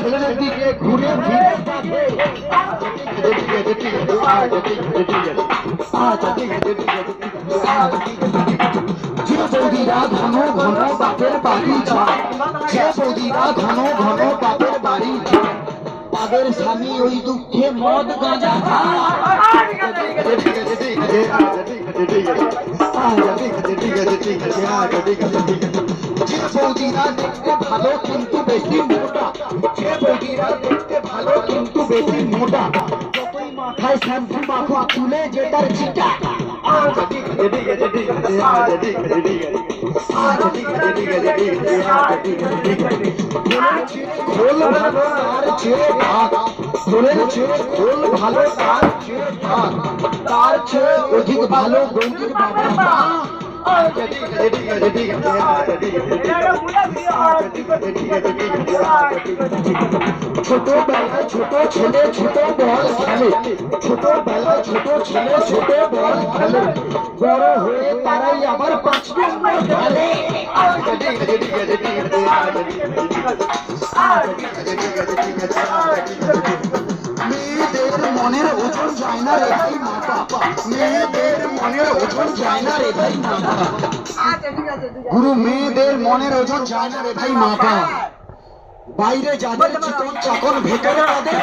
ছেলেদের দিকে ঘুরে ফিরে বৌদিরা ঘন ঘন বাপের বাড়ি যায়, যে বৌদিরা ঘন ঘন বাপের বাড়ি যায়, তাদের স্বামী ওই দুঃখে মদ গাঁজা খায়। যে বৌদিরা দেখতে ভালো কিন্তু বেশি মোটা, যে বৌদিরা দেখতে ভালো কিন্তু বেশি মোটা, যতই মাথায় শ্যাম্পু মাখো চুলে যেটার চিটা। খোল ভালো তার চেয়ে ভাগ, খোলের চেয়ে খোল ভালো তার চেয়ে ভাগ, তার চেয়ে অধিক ভালো বৌদির বাবা। ছোটবেলায় ছোট ছেলে ছোট বল খেলে, ছোটবেলায় ছোট ছেলে ছোট বল খেলে, বড় হয়ে তারাই আবার 5 নম্বর খেলে। মেয়েদের মনের ওজন যায় না রে ভাই মাপা, মেয়েদের মনের ওজন যায় না রে ভাই মাপা, গুরু মেয়েদের মনের ওজন যায় না রে ভাই মাপা, বাইরে যাদের চিকন চাকন ভেতরে তাদের